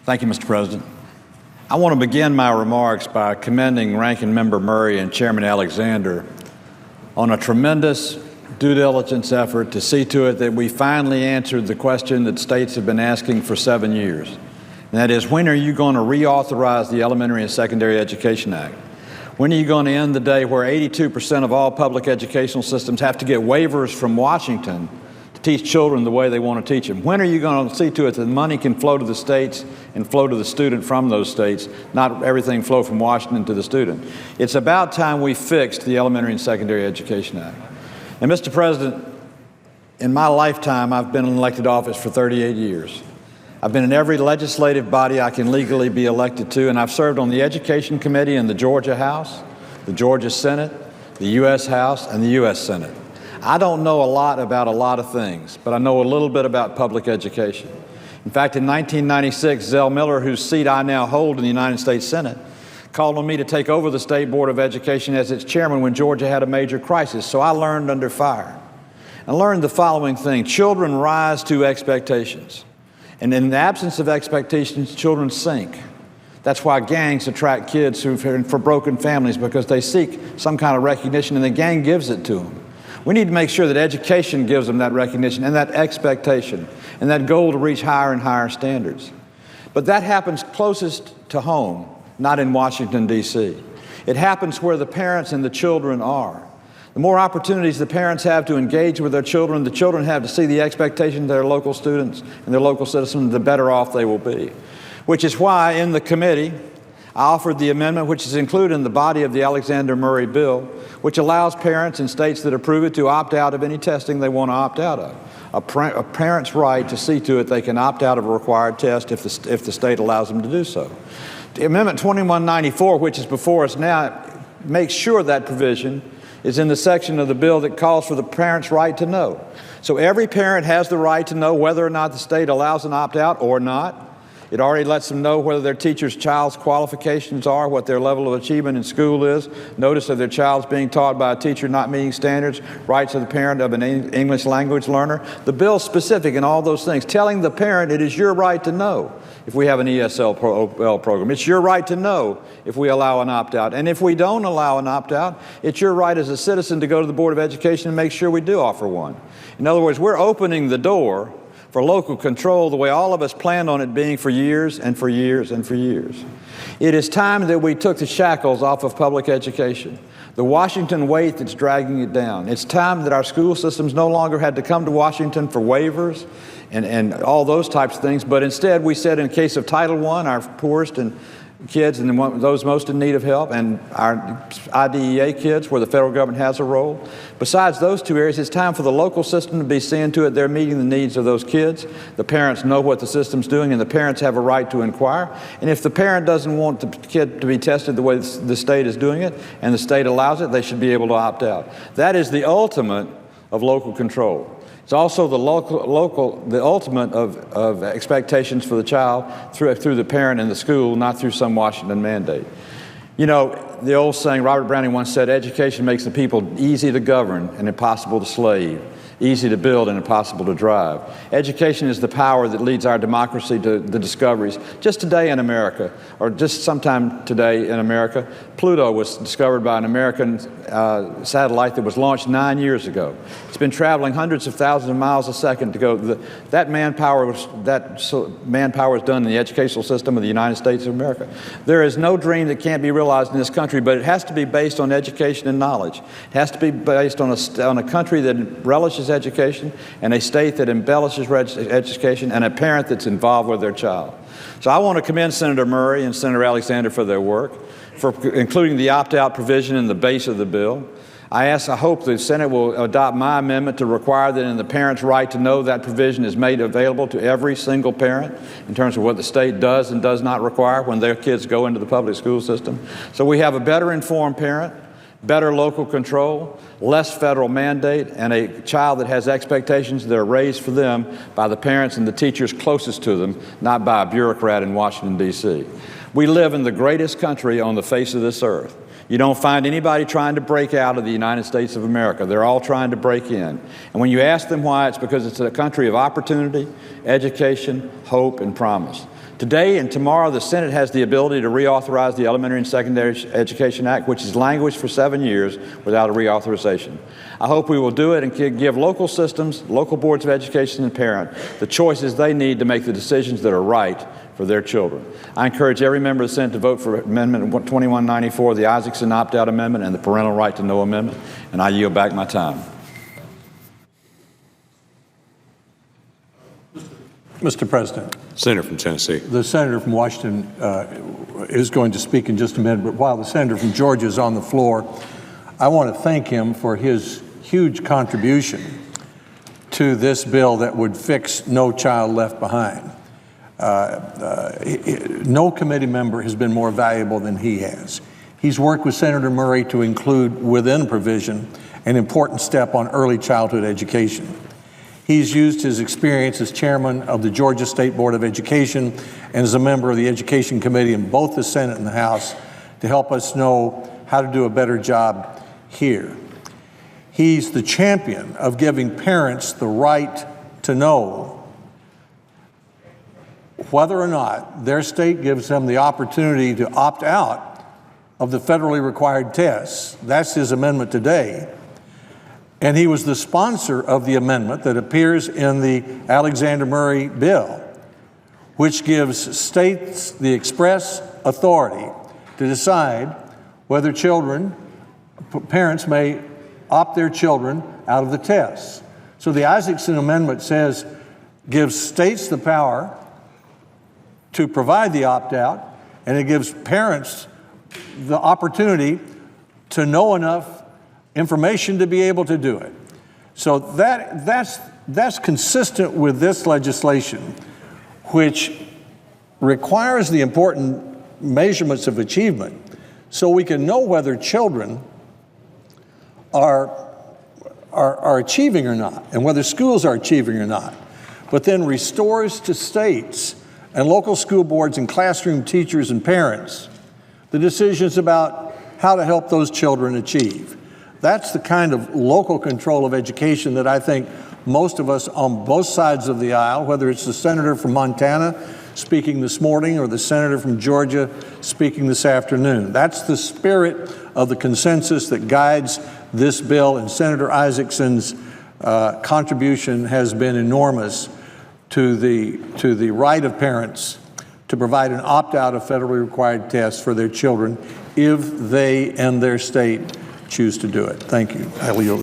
Thank you, Mr. President. I want to begin my remarks by commending Ranking Member Murray and Chairman Alexander on a tremendous due diligence effort to see to it that we finally answered the question that states have been asking for 7 years. And that is, when are you going to reauthorize the Elementary and Secondary Education Act? When are you going to end the day where 82% of all public educational systems have to get waivers from Washington to teach children the way they want to teach them? When are you going to see to it that money can flow to the states and flow to the student from those states, not everything flow from Washington to the student? It's about time we fixed the Elementary and Secondary Education Act. And Mr. President, in my lifetime, I've been in elected office for 38 years. I've been in every legislative body I can legally be elected to, and I've served on the Education Committee in the Georgia House, the Georgia Senate, the U.S. House, and the U.S. Senate. I don't know a lot about a lot of things, but I know a little bit about public education. In fact, in 1996, Zell Miller, whose seat I now hold in the United States Senate, called on me to take over the State Board of Education as its chairman when Georgia had a major crisis. So I learned under fire. I learned the following thing: children rise to expectations. And in the absence of expectations, children sink. That's why gangs attract kids for broken families, because they seek some kind of recognition and the gang gives it to them. We need to make sure that education gives them that recognition and that expectation and that goal to reach higher and higher standards. But that happens closest to home, not in Washington, D.C. It happens where the parents and the children are. The more opportunities the parents have to engage with their children, the children have to see the expectations of their local students and their local citizens, the better off they will be. Which is why in the committee, I offered the amendment, which is included in the body of the Alexander Murray bill, which allows parents in states that approve it to opt out of any testing they want to opt out of. A parent's right to see to it they can opt out of a required test if the state allows them to do so. The Amendment 2194, which is before us now, makes sure that provision is in the section of the bill that calls for the parent's right to know. So every parent has the right to know whether or not the state allows an opt-out or not. It already lets them know whether their teacher's child's qualifications are, what their level of achievement in school is, notice if their child's being taught by a teacher not meeting standards, rights of the parent of an English language learner. The bill's specific in all those things, telling the parent it is your right to know if we have an ESL program. It's your right to know if we allow an opt-out. And if we don't allow an opt-out, it's your right as a citizen to go to the Board of Education and make sure we do offer one. In other words, we're opening the door for local control the way all of us planned on it being for years and for years and for years. It is time that we took the shackles off of public education, the Washington weight that's dragging it down. It's time that our school systems no longer had to come to Washington for waivers and all those types of things, but instead we said in the case of Title I, our poorest and kids and those most in need of help, and our IDEA kids where the federal government has a role. Besides those two areas, it's time for the local system to be seeing to it they're meeting the needs of those kids. The parents know what the system's doing, and the parents have a right to inquire. And if the parent doesn't want the kid to be tested the way the state is doing it, and the state allows it, they should be able to opt out. That is the ultimate of local control. It's also the ultimate of expectations for the child through the parent and the school, not through some Washington mandate. You know, the old saying, Robert Browning once said, education makes the people easy to govern and impossible to slave, easy to build and impossible to drive. Education is the power that leads our democracy to the discoveries. Just today in America, or just sometime today in America, Pluto was discovered by an American satellite that was launched 9 years ago. It's been traveling hundreds of thousands of miles a second to go. That manpower was done in the educational system of the United States of America. There is no dream that can't be realized in this country, but it has to be based on education and knowledge. It has to be based on a country that relishes education, and a state that embellishes education, and a parent that's involved with their child. So I want to commend Senator Murray and Senator Alexander for their work, for including the opt-out provision in the base of the bill. I hope the Senate will adopt my amendment to require that in the parent's right to know that provision is made available to every single parent in terms of what the state does and does not require when their kids go into the public school system. So we have a better informed parent, better local control, less federal mandate, and a child that has expectations that are raised for them by the parents and the teachers closest to them, not by a bureaucrat in Washington, D.C. We live in the greatest country on the face of this earth. You don't find anybody trying to break out of the United States of America. They're all trying to break in. And when you ask them why, it's because it's a country of opportunity, education, hope, and promise. Today and tomorrow, the Senate has the ability to reauthorize the Elementary and Secondary Education Act, which has languished for 7 years without a reauthorization. I hope we will do it and give local systems, local boards of education and parents the choices they need to make the decisions that are right for their children. I encourage every member of the Senate to vote for Amendment 2194, the Isakson opt-out amendment, and the Parental Right to Know amendment, and I yield back my time. Mr. President. Senator from Tennessee. The senator from Washington is going to speak in just a minute, but while the senator from Georgia is on the floor, I want to thank him for his huge contribution to this bill that would fix No Child Left Behind. No committee member has been more valuable than he has. He's worked with Senator Murray to include within provision an important step on early childhood education. He's used his experience as chairman of the Georgia State Board of Education and as a member of the Education Committee in both the Senate and the House to help us know how to do a better job here. He's the champion of giving parents the right to know whether or not their state gives them the opportunity to opt out of the federally required tests. That's his amendment today. And he was the sponsor of the amendment that appears in the Alexander Murray bill, which gives states the express authority to decide whether parents may opt their children out of the tests. So the Isakson amendment gives states the power to provide the opt-out, and it gives parents the opportunity to know enough information to be able to do it. So that's consistent with this legislation, which requires the important measurements of achievement so we can know whether children are achieving or not, and whether schools are achieving or not, but then restores to states and local school boards and classroom teachers and parents the decisions about how to help those children achieve. That's the kind of local control of education that I think most of us on both sides of the aisle, whether it's the senator from Montana speaking this morning or the senator from Georgia speaking this afternoon. That's the spirit of the consensus that guides this bill, and Senator Isakson's contribution has been enormous to the right of parents to provide an opt-out of federally required tests for their children if they and their state choose to do it. Thank you. I yield.